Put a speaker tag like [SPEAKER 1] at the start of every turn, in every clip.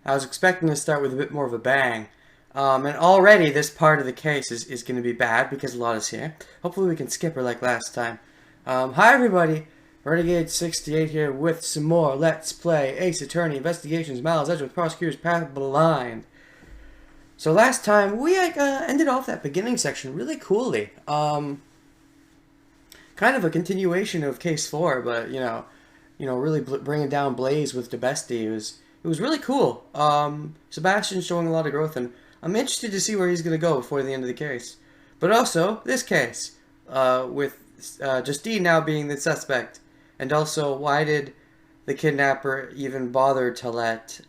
[SPEAKER 1] I was expecting to start with a bit more of a bang. And already this part of the case is going to be bad because Lotta's here. Hopefully we can skip her like last time. Hi everybody! Renegade68 here with some more Let's Play Ace Attorney Investigations Miles Edgeworth Prosecutor's Path Blind. So last time we ended off that beginning section really coolly. Kind of a continuation of Case 4, but really bringing down Blaze with DeBestie. It was really cool. Sebastian's showing a lot of growth, and I'm interested to see where he's going to go before the end of the case. But also, this case, with Justine now being the suspect, and also, why did the kidnapper even bother to let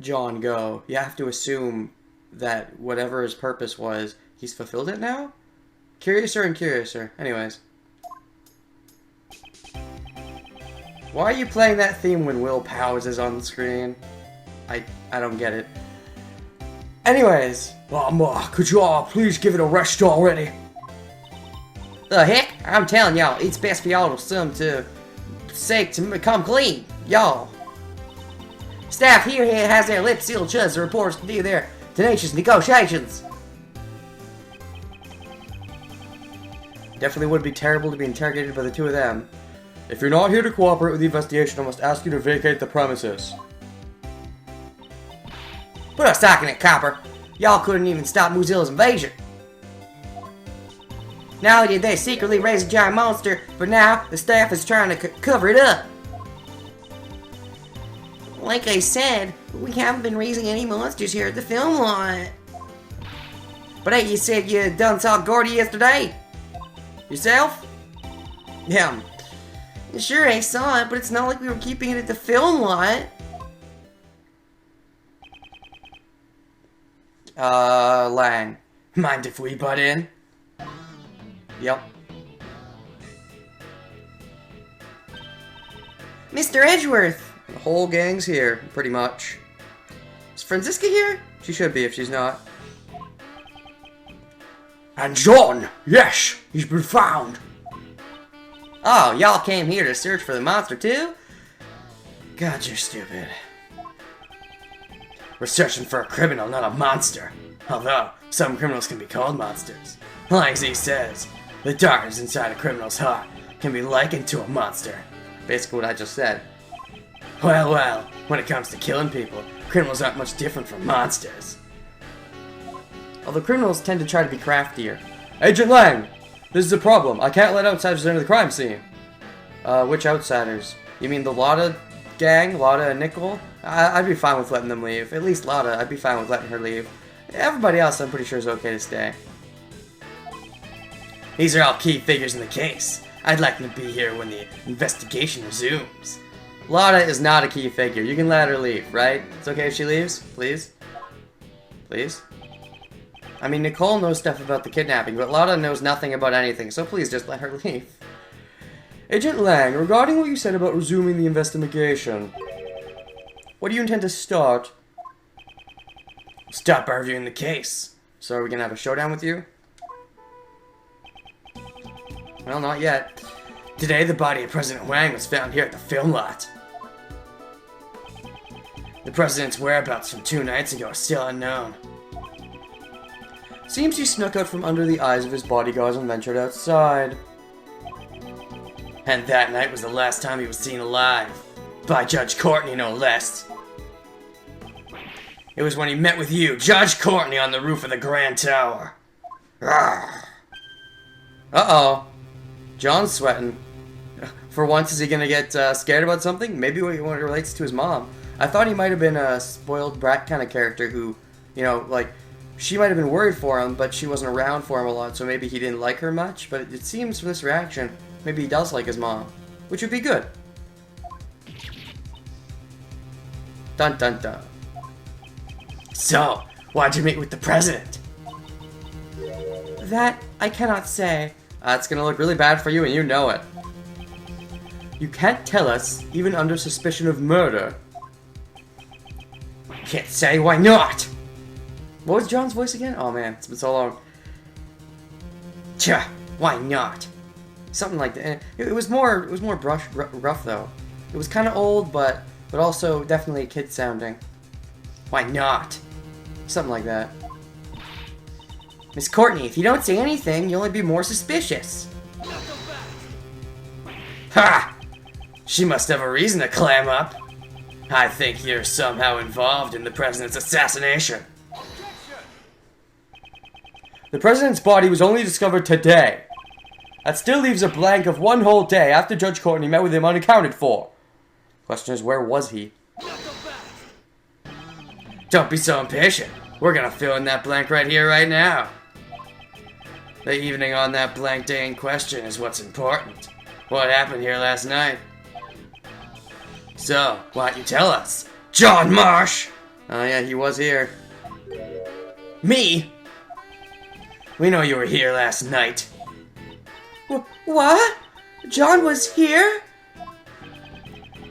[SPEAKER 1] John go? You have to assume that whatever his purpose was, he's fulfilled it now? Curiouser and curiouser. Anyways. Why are you playing that theme when Will Powers is on the screen? I don't get it. Anyways.
[SPEAKER 2] Could you all please give it a rest already?
[SPEAKER 3] The heck? I'm telling y'all, it's best for y'all to come clean. Y'all. Staff here has their lips sealed shut as the reporters continue their tenacious negotiations.
[SPEAKER 1] Definitely would be terrible to be interrogated by the two of them. If you're not here to cooperate with the investigation, I must ask you to vacate the premises.
[SPEAKER 3] Put a sock in it, copper. Y'all couldn't even stop Mozilla's invasion. Not only did they secretly raise a giant monster, but now the staff is trying to cover it up. Like I said, we haven't been raising any monsters here at the film lot. But hey, you said you done saw Gordy yesterday? Yourself? Yeah. Sure, I saw it, but it's not like we were keeping it at the film lot.
[SPEAKER 1] Lang. Mind if we butt in? Yep.
[SPEAKER 3] Mr. Edgeworth!
[SPEAKER 1] The whole gang's here, pretty much. Is Franziska here? She should be if she's not.
[SPEAKER 2] And John! Yes! He's been found!
[SPEAKER 3] Oh, y'all came here to search for the monster too?
[SPEAKER 1] God, you're stupid.
[SPEAKER 2] We're searching for a criminal, not a monster.
[SPEAKER 1] Although, some criminals can be called monsters.
[SPEAKER 2] Like Z says, the darkness inside a criminal's heart can be likened to a monster.
[SPEAKER 1] Basically what I just said.
[SPEAKER 2] Well, when it comes to killing people, criminals aren't much different from monsters.
[SPEAKER 1] Although criminals tend to try to be craftier.
[SPEAKER 2] Agent Lang! This is a problem. I can't let outsiders enter the crime scene.
[SPEAKER 1] Which outsiders? You mean the Lotta gang? Lotta and Nickel? I'd be fine with letting them leave. At least Lotta, I'd be fine with letting her leave. Everybody else I'm pretty sure is okay to stay.
[SPEAKER 2] These are all key figures in the case. I'd like them to be here when the investigation resumes.
[SPEAKER 1] Lotta is not a key figure. You can let her leave, right? It's okay if she leaves? Please? Please? I mean, Nicole knows stuff about the kidnapping, but Lotta knows nothing about anything, so please just let her leave.
[SPEAKER 2] Agent Lang, regarding what you said about resuming the investigation, what do you intend to start? Stop by reviewing the case.
[SPEAKER 1] So are we gonna have a showdown with you? Well, not yet.
[SPEAKER 2] Today, the body of President Wang was found here at the film lot. The president's whereabouts from 2 nights ago are still unknown.
[SPEAKER 1] Seems he snuck out from under the eyes of his bodyguards and ventured outside.
[SPEAKER 2] And that night was the last time he was seen alive. By Judge Courtney, no less. It was when he met with you, Judge Courtney, on the roof of the Grand Tower.
[SPEAKER 1] Uh-oh. John's sweating. For once, is he gonna get scared about something? Maybe when it relates to his mom. I thought he might have been a spoiled brat kind of character who, she might have been worried for him, but she wasn't around for him a lot, so maybe he didn't like her much. But it seems from this reaction, maybe he does like his mom, which would be good. Dun dun dun.
[SPEAKER 2] So, why'd you meet with the president?
[SPEAKER 1] That I cannot say. It's gonna look really bad for you, and you know it. You can't tell us, even under suspicion of murder.
[SPEAKER 2] Can't say, why not?
[SPEAKER 1] What was John's voice again? Oh man, it's been so long.
[SPEAKER 2] Why not?
[SPEAKER 1] Something like that. It was more rough though. It was kind of old, but also definitely kid sounding. Why not? Something like that. Miss Courtney, if you don't say anything, you'll only be more suspicious. Ha! She must have a reason to clam up. I think you're somehow involved in the president's assassination. The president's body was only discovered today. That still leaves a blank of one whole day after Judge Courtney met with him unaccounted for. Question is, where was he? Don't be so impatient. We're gonna fill in that blank right here, right now. The evening on that blank day in question is what's important. What happened here last night? So, why don't you tell us? John Marsh! Oh yeah, he was here. Me? We know you were here last night. What? John was here?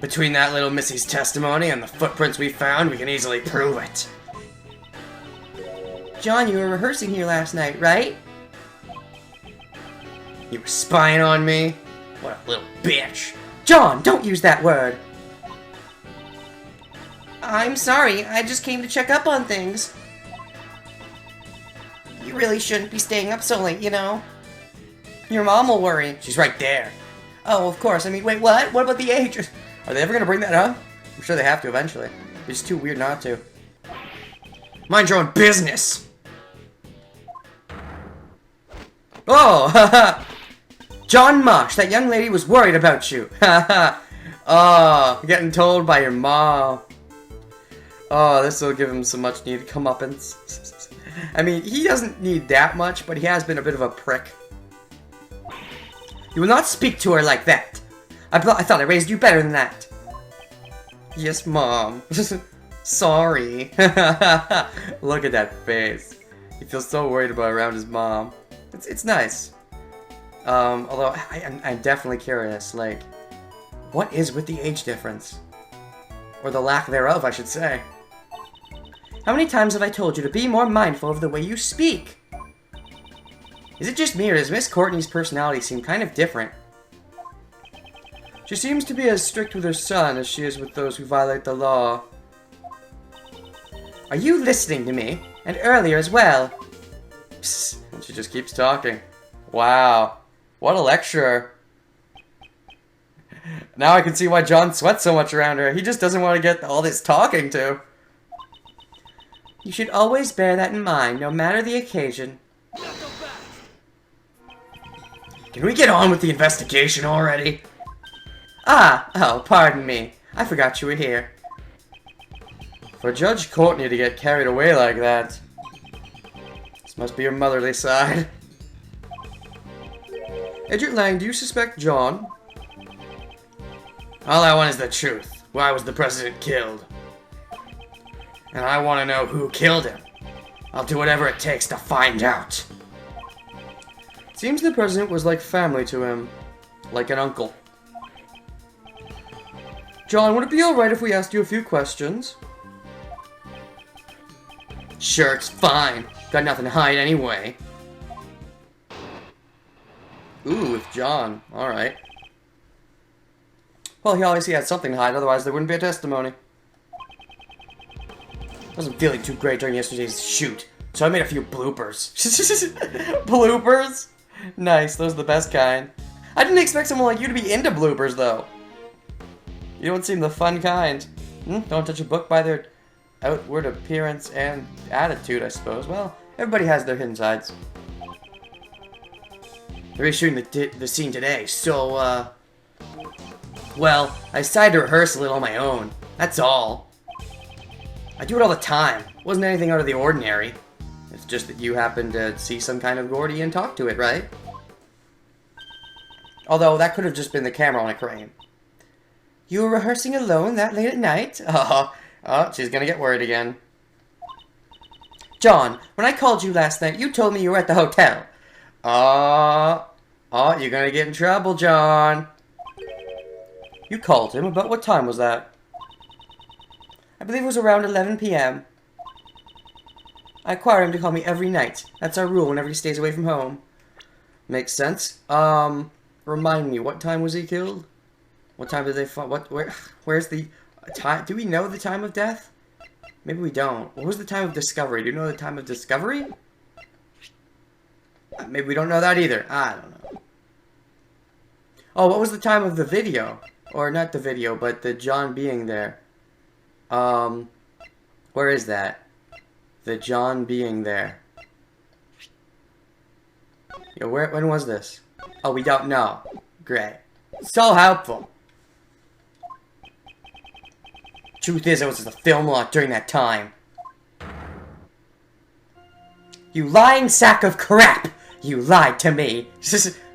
[SPEAKER 1] Between that little missy's testimony and the footprints we found, we can easily prove it. John, you were rehearsing here last night, right? You were spying on me? What a little bitch. John, don't use that word. I'm sorry, I just came to check up on things. You really shouldn't be staying up so late, you know? Your mom will worry. She's right there. Oh, of course. I mean, wait, what? What about the age? Are they ever gonna bring that up? I'm sure they have to eventually. It's too weird not to. Mind your own business! Oh, haha! John Marsh, that young lady was worried about you. Haha! Oh, getting told by your mom. Oh, this will give him some much needed comeuppance. I mean, he doesn't need that much, but he has been a bit of a prick. You will not speak to her like that. I thought I raised you better than that. Yes, Mom. Sorry. Look at that face. He feels so worried about around his mom. It's nice. Although, I'm definitely curious, like, what is with the age difference? Or the lack thereof, I should say. How many times have I told you to be more mindful of the way you speak? Is it just me, or does Miss Courtney's personality seem kind of different? She seems to be as strict with her son as she is with those who violate the law. Are you listening to me? And earlier as well. Psst, and she just keeps talking. Wow. What a lecturer. Now I can see why John sweats so much around her. He just doesn't want to get all this talking to. You should always bear that in mind, no matter the occasion. Can we get on with the investigation already? Oh, pardon me. I forgot you were here. For Judge Courtney to get carried away like that. This must be your motherly side. Edgeworth Lang, do you suspect John? All I want is the truth. Why was the president killed? And I want to know who killed him. I'll do whatever it takes to find out. Seems the president was like family to him. Like an uncle. John, would it be alright if we asked you a few questions? Sure, it's fine. Got nothing to hide anyway. Ooh, with John. Alright. Well, he obviously had something to hide, otherwise there wouldn't be a testimony. Wasn't feeling too great during yesterday's shoot, so I made a few bloopers. Bloopers? Nice, those are the best kind. I didn't expect someone like you to be into bloopers, though. You don't seem the fun kind. Don't judge a book by their outward appearance and attitude, I suppose. Well, everybody has their hidden sides. They're reshooting the scene today, so, well, I decided to rehearse a little on my own. That's all. I do it all the time. It wasn't anything out of the ordinary. It's just that you happened to see some kind of Gordy and talk to it, right? Although, that could have just been the camera on a crane. You were rehearsing alone that late at night? Oh, she's gonna get worried again. John, when I called you last night, you told me you were at the hotel. Oh, you're gonna get in trouble, John. You called him? About what time was that? I believe it was around 11 p.m. I require him to call me every night. That's our rule whenever he stays away from home. Makes sense. Remind me, what time was he killed? What time did they find? Where's the time? Do we know the time of death? Maybe we don't. What was the time of discovery? Do you know the time of discovery? Maybe we don't know that either. I don't know. Oh, what was the time of the video? Or not the video, but the John being there. Where is that? The John being there. Yo, when was this? Oh, we don't know. Great. So helpful. Truth is, I was at the film lot during that time. You lying sack of crap! You lied to me.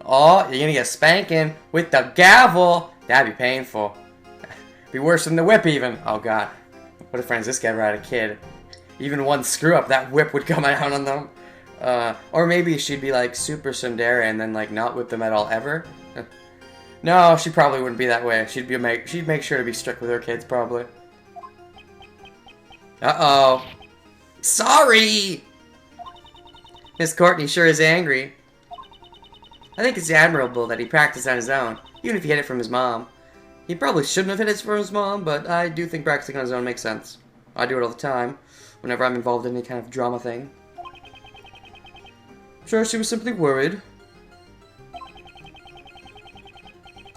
[SPEAKER 1] Oh, you're gonna get spanking with the gavel. That'd be painful. Be worse than the whip even. Oh god. What if friends this guy ever had a kid? Even one screw up, that whip would come out on them. Or maybe she'd be like super tsundere and then like not whip them at all ever. No, she probably wouldn't be that way. She'd make sure to be strict with her kids probably. Uh-oh. Sorry! Miss Courtney sure is angry. I think it's admirable that he practiced on his own, even if he hid it from his mom. He probably shouldn't have hid it from his mom, but I do think practicing on his own makes sense. I do it all the time, whenever I'm involved in any kind of drama thing. Sure, she was simply worried.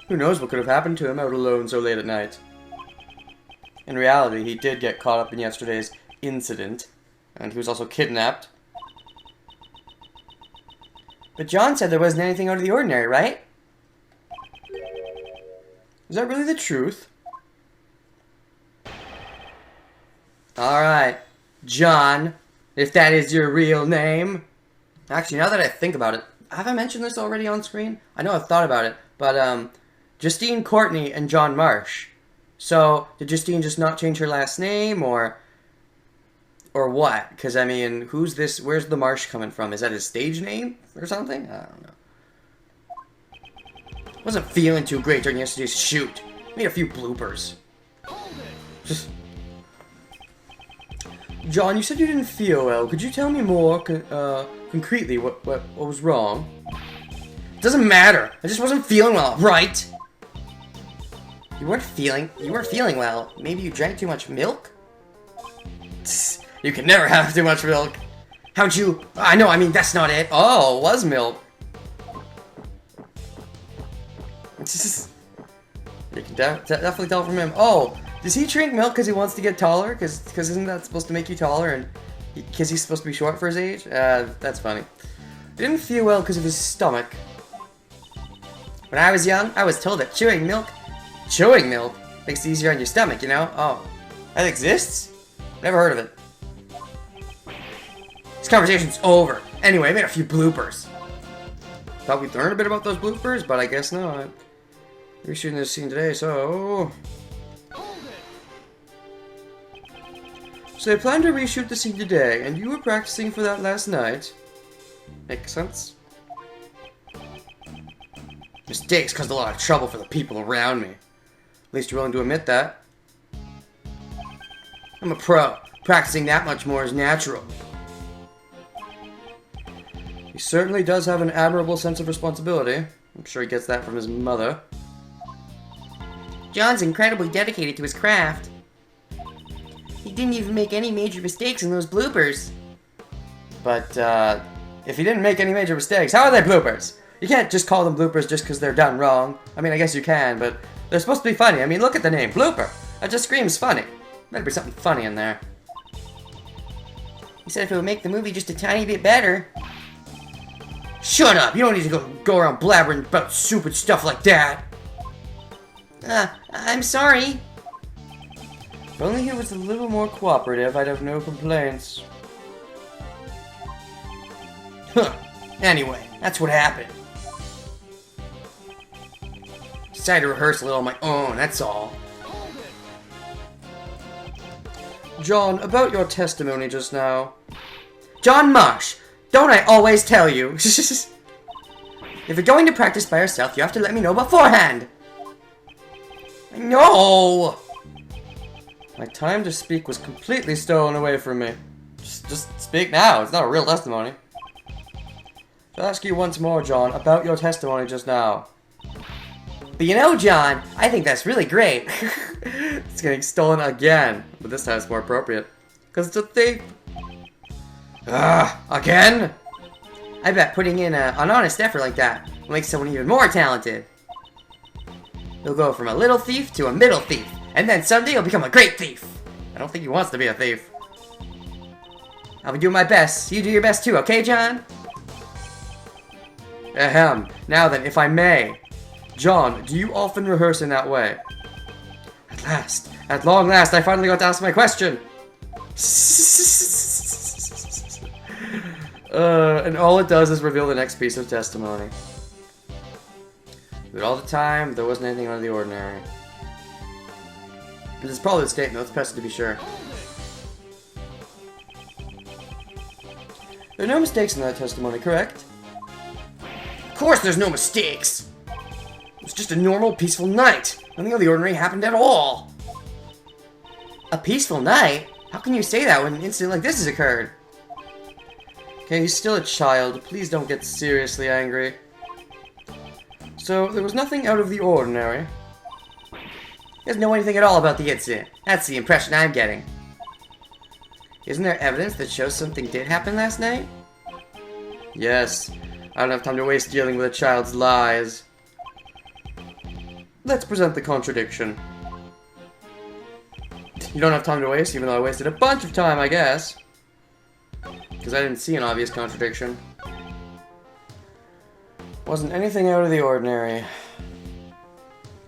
[SPEAKER 1] Who knows what could have happened to him out alone so late at night. In reality, he did get caught up in yesterday's incident, and he was also kidnapped. But John said there wasn't anything out of the ordinary, right? Is that really the truth? Alright, John, if that is your real name. Actually, now that I think about it, have I mentioned this already on screen? I know I've thought about it, but, Justine Courtney and John Marsh. So, did Justine just not change her last name, or what? Because, I mean, who's this? Where's the Marsh coming from? Is that his stage name or something? I don't know. Wasn't feeling too great during yesterday's shoot. Made a few bloopers. Just... John, you said you didn't feel well. Could you tell me more concretely what was wrong? Doesn't matter. I just wasn't feeling well, right? You weren't feeling well. Maybe you drank too much milk? You can never have too much milk. How'd you... I know, I mean, that's not it. Oh, it was milk. You can definitely tell from him. Oh, does he drink milk because he wants to get taller? Because isn't that supposed to make you taller? And because he's supposed to be short for his age? That's funny. Didn't feel well because of his stomach. When I was young, I was told that chewing milk makes it easier on your stomach, you know? Oh, that exists? Never heard of it. This conversation's over. Anyway, I made a few bloopers. Thought we'd learn a bit about those bloopers, but I guess not. We're shooting this scene today, so... So they planned to reshoot the scene today, and you were practicing for that last night. Makes sense. Mistakes caused a lot of trouble for the people around me. At least you're willing to admit that. I'm a pro. Practicing that much more is natural. He certainly does have an admirable sense of responsibility. I'm sure he gets that from his mother.
[SPEAKER 3] John's incredibly dedicated to his craft. He didn't even make any major mistakes in those bloopers.
[SPEAKER 1] But, if he didn't make any major mistakes, how are they bloopers? You can't just call them bloopers just because they're done wrong. I mean, I guess you can, but they're supposed to be funny. I mean, look at the name, blooper. That just screams funny. Better be something funny in there.
[SPEAKER 3] He said if it would make the movie just a tiny bit better.
[SPEAKER 1] Shut up! You don't need to go around blabbering about stupid stuff like that.
[SPEAKER 3] I'm sorry.
[SPEAKER 1] If only he was a little more cooperative, I'd have no complaints. Huh. Anyway, that's what happened. Decided to rehearse a little on my own, that's all. John, about your testimony just now.
[SPEAKER 3] John Marsh! Don't I always tell you? If you're going to practice by yourself, you have to let me know beforehand.
[SPEAKER 1] No! My time to speak was completely stolen away from me. Just speak now. It's not a real testimony. I'll ask you once more, John, about your testimony just now.
[SPEAKER 3] But you know, John, I think that's really great.
[SPEAKER 1] It's getting stolen again, but this time it's more appropriate.
[SPEAKER 2] Because it's a thief. Again?
[SPEAKER 3] I bet putting in an honest effort like that will make someone even more talented. He'll go from a little thief to a middle thief, and then someday he'll become a great thief.
[SPEAKER 2] I don't think he wants to be a thief.
[SPEAKER 3] I'll be doing my best. You do your best too, okay, John?
[SPEAKER 2] Ahem. Now then, if I may. John, do you often rehearse in that way? At long last, I finally got to ask my question. And all it does is reveal the next piece of testimony. But all the time, there wasn't anything out of the ordinary. This is probably the statement. Let's press it to be sure. There are no mistakes in that testimony, correct?
[SPEAKER 3] Of course there's no mistakes! It was just a normal, peaceful night. Nothing out of the ordinary happened at all. A peaceful night? How can you say that when an incident like this has occurred?
[SPEAKER 2] Okay, he's still a child. Please don't get seriously angry. So, there was nothing out of the ordinary.
[SPEAKER 3] He doesn't know anything at all about the incident. That's the impression I'm getting. Isn't there evidence that shows something did happen last night?
[SPEAKER 2] Yes. I don't have time to waste dealing with a child's lies. Let's present the contradiction. You don't have time to waste, even though I wasted a bunch of time, I guess. Because I didn't see an obvious contradiction. Wasn't anything out of the ordinary.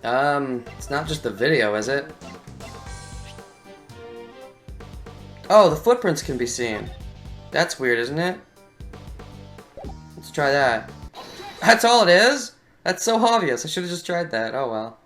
[SPEAKER 2] It's not just the video, is it? Oh, the footprints can be seen. That's weird, isn't it? Let's try that. That's all it is? That's so obvious. I should have just tried that. Oh well.